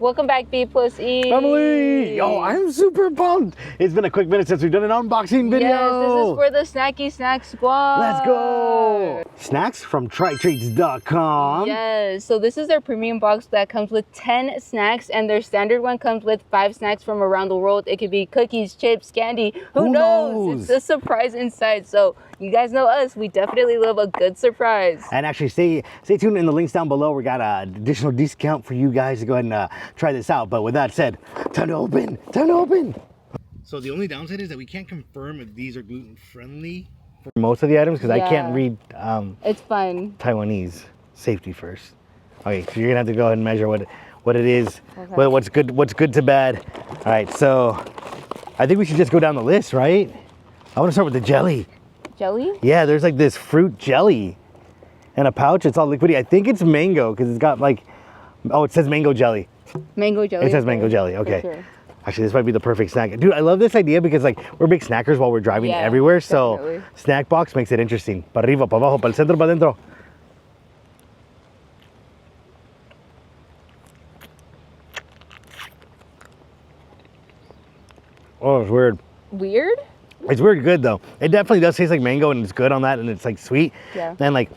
Welcome back, B+E Family! Yo, I'm super pumped. It's been a quick minute since we've done an unboxing video. Yes, this is for the Snacky Snack Squad. Let's go! Snacks from TryTreats.com. Yes, so this is their premium box that comes with 10 snacks, and their standard one comes with 5 snacks from around the world. It could be cookies, chips, candy. Who knows? It's a surprise inside. So you guys know us. We definitely love a good surprise. And actually, stay tuned in the links down below. We got an additional discount for you guys to go ahead and try this out. But with that said, time to open. Time to open. So the only downside is that we can't confirm if these are gluten friendly for most of the items because I can't read. It's fine. Taiwanese. Safety first. Okay, so you're gonna have to go ahead and measure what it is. Okay. What's good to bad. All right, so I think we should just go down the list, right? I want to start with the jelly. Jelly? Yeah, there's like this fruit jelly in a pouch. It's all liquidy. I think it's mango because it's got like, oh, it says mango jelly. Mango jelly? It says mango jelly, okay. Sure. Actually, this might be the perfect snack. Dude, I love this idea because like we're big snackers while we're driving everywhere. So definitely. Snack box makes it interesting. Para arriba, para abajo, para el centro, para adentro. Oh, it's weird. Weird? It's weird good though. It definitely does taste like mango and it's good on that and it's like sweet. Yeah. And like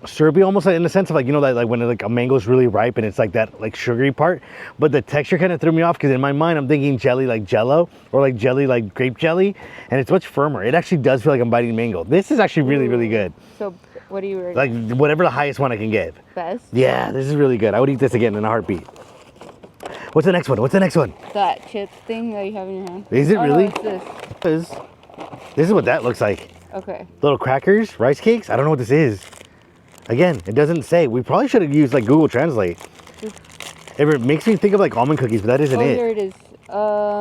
syrupy almost like, in the sense of like, you know, that like when like a mango is really ripe and it's like that like sugary part. But the texture kind of threw me off because in my mind I'm thinking jelly like Jello or like jelly like grape jelly. And it's much firmer. It actually does feel like I'm biting mango. This is actually really, really good. So what do you rate? Like whatever the highest one I can give. Best? Yeah, this is really good. I would eat this again in a heartbeat. What's the next one? What's the next one? That chip thing that you have in your hand. Is it really? No, it's This is what that looks like. Okay. Little crackers, rice cakes. I don't know what this is. Again, it doesn't say. We probably should have used like Google Translate. It makes me think of like almond cookies, but that isn't it. Oh, here it is.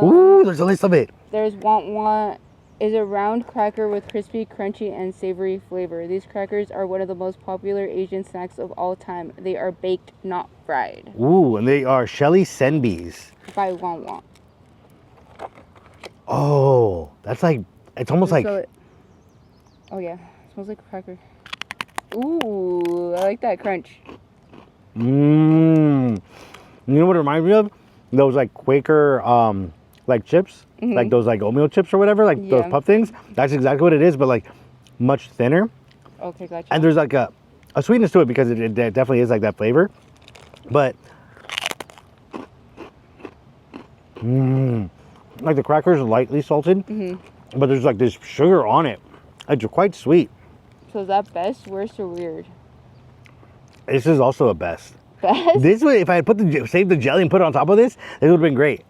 Ooh, there's a list of it. There's Want is a round cracker with crispy, crunchy, and savory flavor. These crackers are one of the most popular Asian snacks of all time. They are baked, not fried. Ooh, and they are Shelly Senbis. By Want. Oh, that's like, it's almost like... Oh yeah, it smells like a cracker. Ooh, I like that crunch. Mmm. You know what it reminds me of? Those like Quaker like chips, like those like oatmeal chips or whatever, like those puff things. That's exactly what it is, but like much thinner. Okay, gotcha. And there's like a sweetness to it because it definitely is like that flavor. But like the crackers are lightly salted, but there's like this sugar on it. It's quite sweet. So is that best, worst, or weird? This is also a best. Best? This way, if I had saved the jelly and put it on top of this, it would have been great.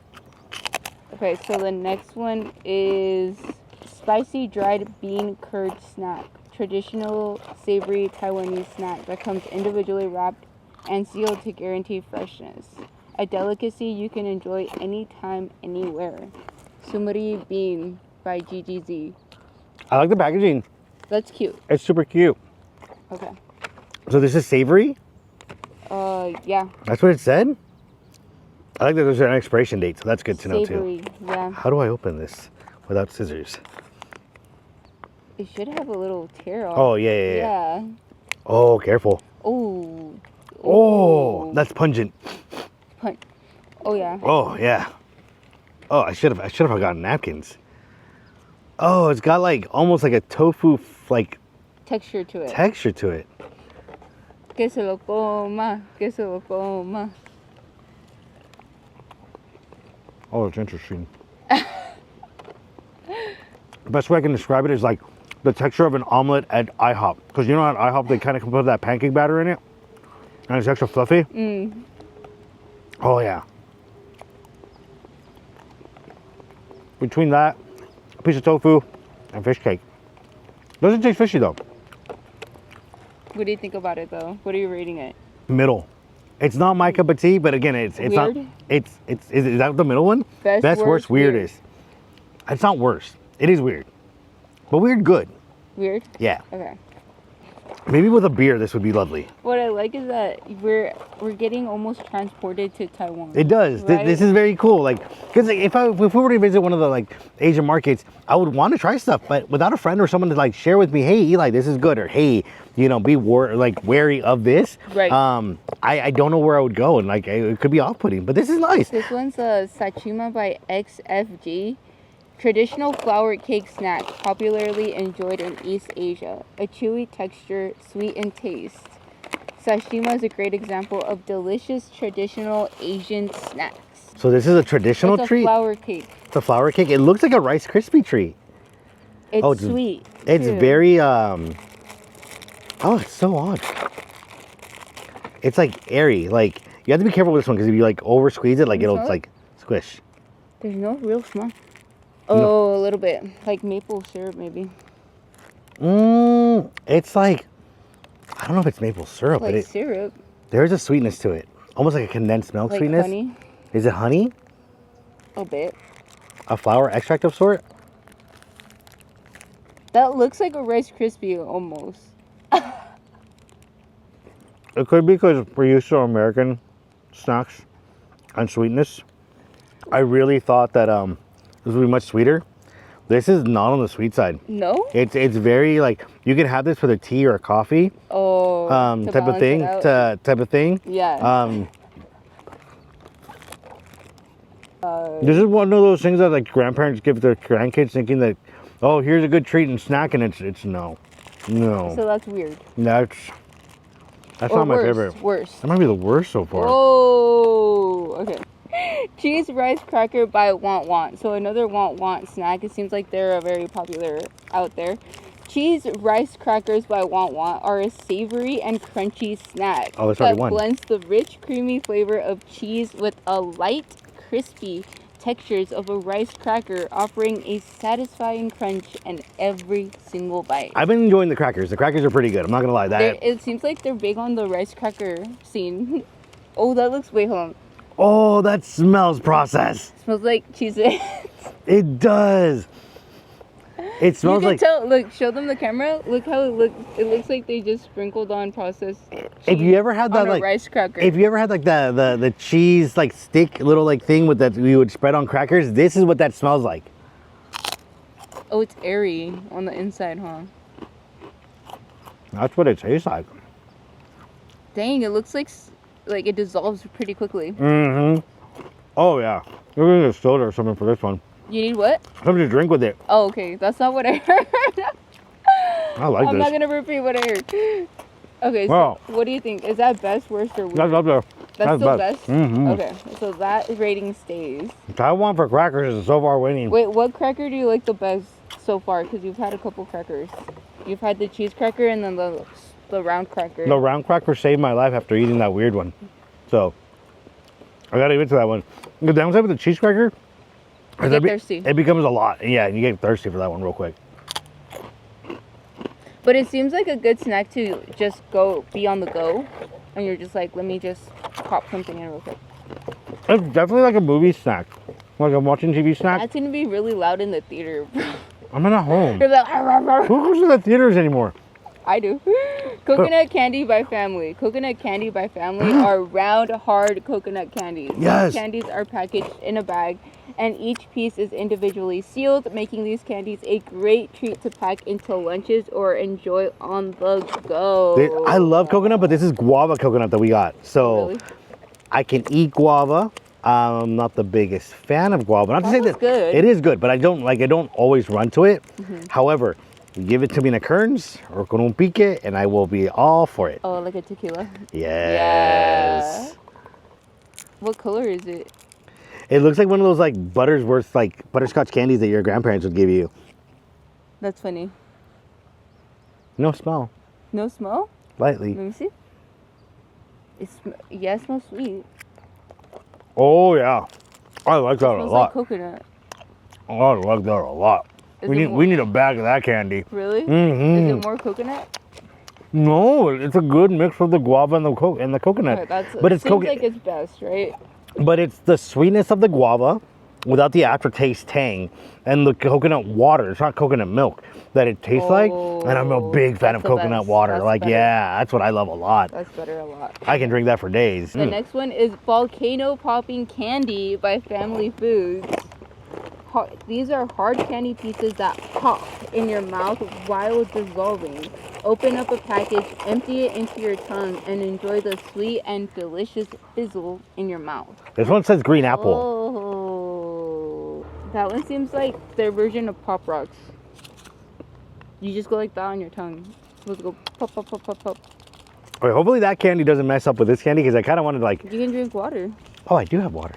Okay, so the next one is spicy dried bean curd snack. Traditional savory Taiwanese snack that comes individually wrapped and sealed to guarantee freshness. A delicacy you can enjoy anytime, anywhere. Sumari bean by GGZ. I like the packaging. That's cute. It's super cute. Okay. So this is savory? Yeah. That's what it said? I like that there's an expiration date, so that's good to know too. Yeah. How do I open this without scissors? It should have a little tear off. Oh, yeah. Oh, careful. Oh. Oh, that's pungent. Oh, yeah. Oh, yeah. Oh, I should have gotten napkins. Oh, it's got like almost like a tofu like texture to it. Que se lo coma, que se lo coma. Oh, it's interesting. The best way I can describe it is like the texture of an omelet at IHOP. Because you know at IHOP they kind of put that pancake batter in it. And it's extra fluffy. Oh, yeah. Between that, a piece of tofu, and fish cake. Doesn't taste fishy though. What do you think about it though? What are you rating it? Middle. It's not my cup of tea, but again, it's weird? not. Is that the middle one? Best, worst, weirdest. It's not worst. It is weird, but weird good. Weird? Yeah. Okay. Maybe with a beer, this would be lovely. What I like is that we're getting almost transported to Taiwan. It does. Right? This is very cool. Like, because like, if we were to visit one of the like Asian markets, I would want to try stuff, but without a friend or someone to like share with me, hey Eli, this is good, or hey, be wary of this. Right. I don't know where I would go, and like it could be off-putting, but this is nice. This one's a Sachima by XFG. Traditional flour cake snack, popularly enjoyed in East Asia. A chewy texture, sweet in taste. Sashima is a great example of delicious traditional Asian snacks. So this is a traditional treat? It's a flour cake. It's a flour cake. It looks like a Rice Krispie treat. It's sweet. It's too. very, oh, it's so odd. It's like airy. Like, you have to be careful with this one because if you like over squeeze it, like it'll like squish. There's no real smell. Oh, a little bit. Like maple syrup, maybe. It's like, I don't know if it's maple syrup, Like but syrup. there's a sweetness to it. Almost like a condensed milk Like sweetness. honey. Is it honey? A bit. A flour extract of sort? That looks like a Rice Krispie almost. It could be because we're used to American snacks and sweetness. I really thought that this would be much sweeter. This is not on the sweet side. No? It's very like you can have this with a tea or a coffee. Oh. Type of thing. Type of thing. Yeah. This is one of those things that like grandparents give their grandkids, thinking that, oh, here's a good treat and snack, and it's no. So that's weird. That's Or not my worse, favorite. Worse. That might be the worst so far. Oh, okay. Cheese rice cracker by Want Want. So another Want Want snack. It seems like they're very popular out there. Cheese rice crackers by Want Want are a savory and crunchy snack Oh, that's that already one. blends the rich, creamy flavor of cheese with a light, crispy textures of a rice cracker, offering a satisfying crunch in every single bite. I've been enjoying the crackers. The crackers are pretty good. I'm not gonna lie. It seems like they're big on the rice cracker scene. Oh, that looks, wait, hold on. Oh, that smells processed. Smells like Cheez-Its. It does. It smells You can like. tell, look, show them the camera. Look how it looks. It looks like they just sprinkled on processed cheese If you ever had that on a like rice cracker. If you ever had like the cheese like stick little like thing with that you would spread on crackers, this is what that smells like. Oh, it's airy on the inside, huh? That's what it tastes like. Dang, it looks like it dissolves pretty quickly. Mm-hmm. Oh yeah. We're gonna get a soda or something for this one. You need what? Something to drink with it. Oh, okay. That's not what I heard. I like I'm this. not gonna repeat what I heard. Okay, so Wow. what do you think? Is that best, worst, or weird? That's up there. That's still best? Mm-hmm. Okay, so that rating stays. Taiwan for crackers is so far winning. Wait, what cracker do you like the best so far? Because you've had a couple crackers. You've had the cheese cracker and then the round cracker. The round cracker saved my life after eating that weird one. So, I gotta give it to that one. The downside with the cheese cracker, You get thirsty. it becomes a lot. Yeah, you get thirsty for that one real quick. But it seems like a good snack to just be on the go. And you're just like, let me just pop something in real quick. It's definitely like a movie snack. Like I'm watching TV snack. That's going to be really loud in the theater. I'm in a home. You're like, "Arr, arr, arr." Who goes to the theaters anymore? I do. Coconut candy by family. Coconut candy by family are round, hard coconut candies. Yes. These candies are packaged in a bag, and each piece is individually sealed, making these candies a great treat to pack into lunches or enjoy on the go. I love coconut, but this is guava coconut that we got. So Really? I can eat guava. I'm not the biggest fan of guava. Not to say Guava's that good. it is good, but I don't always run to it. However, you give it to me in a Kearns or con un pique, and I will be all for it. Oh, like a tequila? Yes. What color is it? It looks like one of those like Buttersworth like butterscotch candies that your grandparents would give you. That's funny. No smell. No smell? Lightly. Let me see. It smells sweet. Oh yeah. I like that a Smells lot. like coconut. Oh, I like that a lot. Is We it need a bag of that candy. Really? Mm-hmm. Is it more coconut? No, it's a good mix of the guava and the coconut. Okay, but it's seems like it's best, right? But it's the sweetness of the guava, without the aftertaste tang and the coconut water. It's not coconut milk that it tastes like. And I'm a big fan of coconut water. That's like, better. yeah, that's what I love a lot. That's better a lot. I can drink that for days. The next one is Volcano Popping Candy by Family Foods. These are hard candy pieces that pop in your mouth while dissolving. Open up a package, empty it into your tongue, and enjoy the sweet and delicious fizzle in your mouth. This one says green apple. Oh, that one seems like their version of Pop Rocks. You just go like that on your tongue. It's supposed to go pop, pop, pop, pop, pop. Okay, hopefully that candy doesn't mess up with this candy because I kind of wanted like... You can drink water. Oh, I do have water.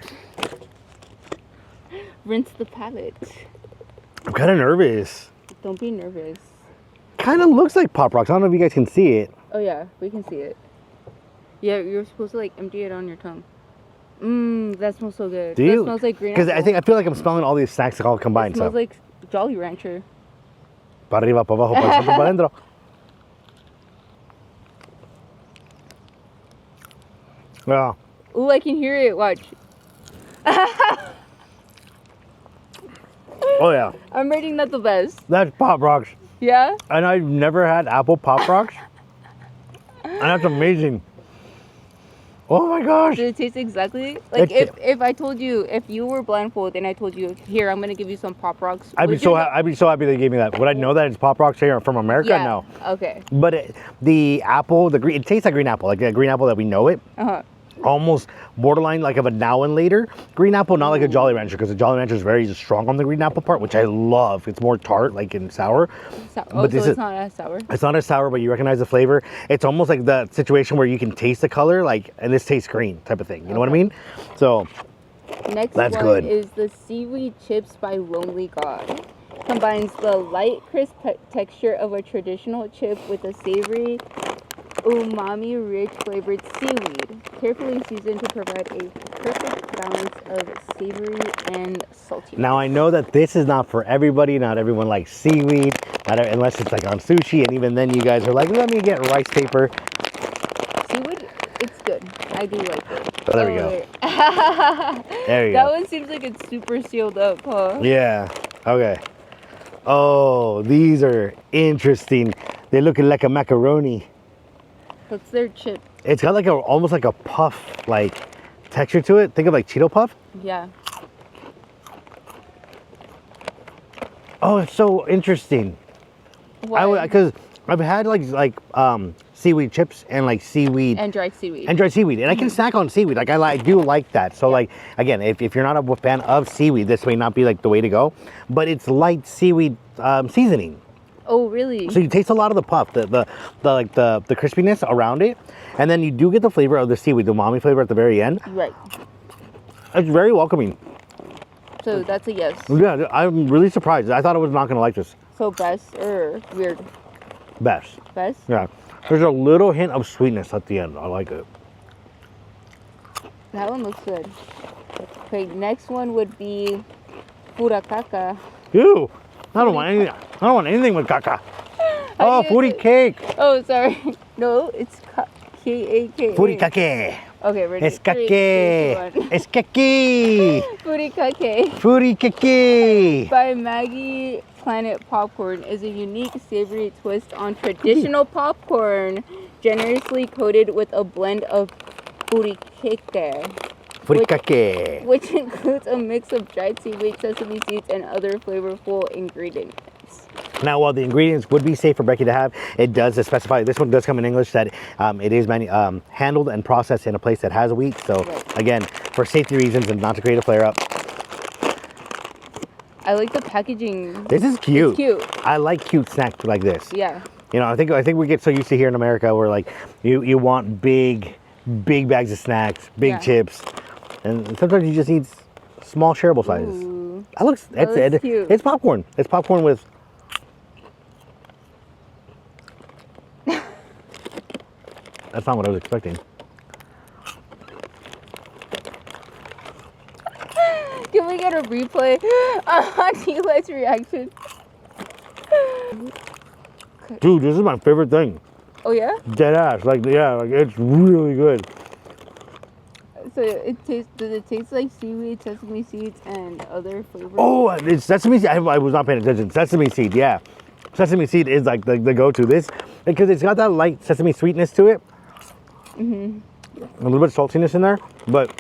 Rinse the palate. I'm kind of nervous. Don't be nervous. Kind of looks like Pop Rocks. I don't know if you guys can see it. Oh yeah, we can see it. Yeah, you're supposed to like empty it on your tongue. Mmm, that smells so good. Do you? That smells like green Because apple. I feel like I'm smelling all these snacks all combined. It smells So. like Jolly Rancher. Para arriba, para abajo, para el centro, para adentro. Yeah. Ooh, I can hear it. Watch. Oh yeah. I'm rating that the best. That's Pop Rocks. Yeah? And I've never had apple Pop Rocks. And that's amazing. Oh my gosh. Does it taste exactly like It- if I told you, if you were blindfolded and I told you, here, I'm gonna give you some Pop Rocks. I'd be would you so happy they gave me that. Would I know that it's Pop Rocks here from America? Yeah. No. Okay. But the apple, the green, it tastes like green apple, like a green apple that we know it. Uh-huh. Almost borderline like of a now and later green apple, not like a Jolly Rancher, because the Jolly Rancher is very strong on the green apple part, which I love. It's more tart, like in sour. Oh, so it's not as sour. It's not as sour, but you recognize the flavor. It's almost like the situation where you can taste the color, like, and this tastes green type of thing. You know what I mean? So Next that's one good. is the Seaweed Chips by Lonely God. Combines the light, crisp texture of a traditional chip with a savory, umami-rich flavored seaweed, carefully seasoned to provide a perfect balance of savory and salty. Now I know that this is not for everybody. Not everyone likes seaweed, unless it's like on sushi, and even then you guys are like, let me get rice paper. Seaweed, it's good. I do like it. Oh, there we go. There you That go. one seems like it's super sealed up, huh? Yeah. Okay. Oh, these are interesting. They're looking like a macaroni. That's their chip. It's got like almost like a puff like texture to it. Think of like Cheeto Puff. Yeah. Oh, it's so interesting. Why? Because I've had like seaweed chips and like seaweed And dried seaweed. and dried seaweed, and I can snack on seaweed. Like I do like that. So like again, if you're not a fan of seaweed, this may not be like the way to go. But it's light seaweed seasoning. Oh, really? So you taste a lot of the puff, the crispiness around it, and then you do get the flavor of the seaweed, the umami flavor at the very end. Right. It's very welcoming. So that's a yes. Yeah, I'm really surprised. I thought I was not gonna like this. So best or weird? Best. Best? Yeah. There's a little hint of sweetness at the end. I like it. That one looks good. Okay, next one would be Furikake. Ew. I don't want anything. I don't want anything with caca. How Oh, do you say- Furikake. Oh, sorry. No, it's K-A-K. Furikake. Okay, ready? Es Three, kake. two, one. Es kake. Furikake Furikake. by Maggie Planet Popcorn is a unique savory twist on traditional popcorn, generously coated with a blend of furikake, Furikake. which includes a mix of dried seaweed, sesame seeds, and other flavorful ingredients. Now, while the ingredients would be safe for Becky to have, it does specify, this one does come in English, that it is handled and processed in a place that has wheat. So, Right. again, for safety reasons and not to create a flare-up. I like the packaging. This is cute. It's cute. I like cute snacks like this. Yeah. You know, I think we get so used to here in America where like you want big bags of snacks, big Yeah. chips, and sometimes you just need small shareable sizes. Ooh. That looks cute. It's popcorn. It's popcorn with. That's not what I was expecting. Can we get a replay on Eli's reaction? Dude, this is my favorite thing. Oh yeah? Dead ass. Like, yeah, like it's really good. So it tastes. Does it taste like seaweed, sesame seeds, and other flavors? Oh, it's sesame seed. I was not paying attention. Sesame seed, yeah. Sesame seed is like the go-to. This because it's got that light sesame sweetness to it. Mm-hmm. A little bit of saltiness in there, but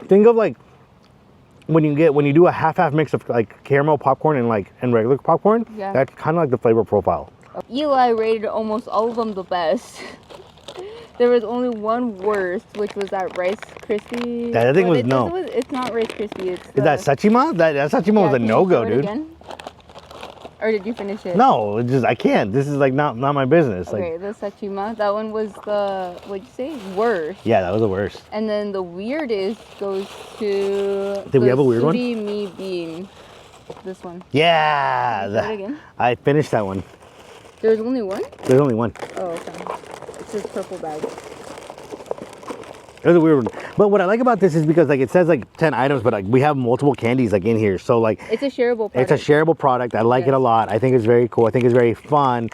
think of like when you do a half mix of like caramel popcorn and regular popcorn. Yeah. That's kind of like the flavor profile. Eli rated almost all of them the best. There was only one worst, which was that Rice Krispie. That thing was no. It's not Rice Krispie. It's Is that Sachima? That Sachima was a can you no-go, show it dude. again? Or did you finish it? No, it's just I can't. This is like not my business. Okay, Like, the Sachima. That one was the, what'd you say? Worst. yeah, that was the worst. And then the weirdest goes to Did we have a weird one? Suri Mi Bean. This one. Yeah, Can you show it again? I finished that one. There was only one? There's only one. Oh, okay. It's this purple bag. It was a weird one. But what I like about this is because like it says like 10 items, but like we have multiple candies like in here. So like It's a shareable product. it's a shareable product. I like it a lot. I think it's very cool. I think it's very fun.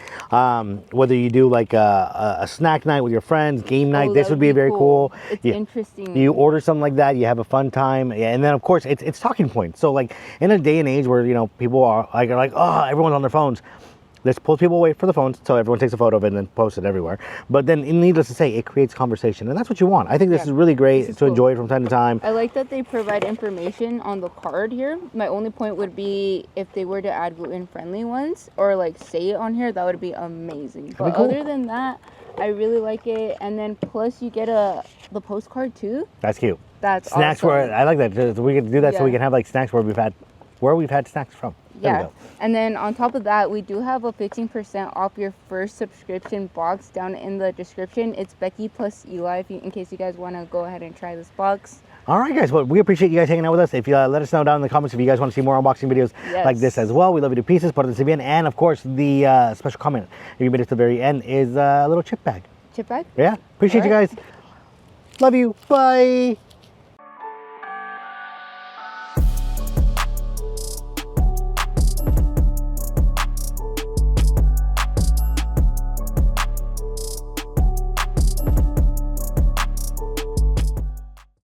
Whether you do like a snack night with your friends, game night, this would be very cool. It's interesting. You order something like that, you have a fun time, and then of course it's talking points. So like in a day and age where people are like oh, everyone's on their phones. Let's pull people away from the phones so everyone takes a photo of it and then posts it everywhere. But then, needless to say, it creates conversation, and that's what you want. I think this is really great to enjoy it from time to time. I like that they provide information on the card here. My only point would be if they were to add gluten-friendly ones or like say it on here, that would be amazing. But cool. Other than that, I really like it. And then plus you get the postcard too. That's cute. That's snacks awesome. where I like that. So we can do that so we can have like snacks where we've had snacks from. Yeah, and then on top of that, we do have a 15% off your first subscription box down in the description. It's Becky plus Eli, in case you guys want to go ahead and try this box. All right, guys. Well, we appreciate you guys hanging out with us. If you let us know down in the comments if you guys want to see more unboxing videos like this as well. We love you to pieces. Por el bien. And of course, the special comment if you made it to the very end is a little chip bag. Chip bag? Yeah. Appreciate you guys. Love you. Bye.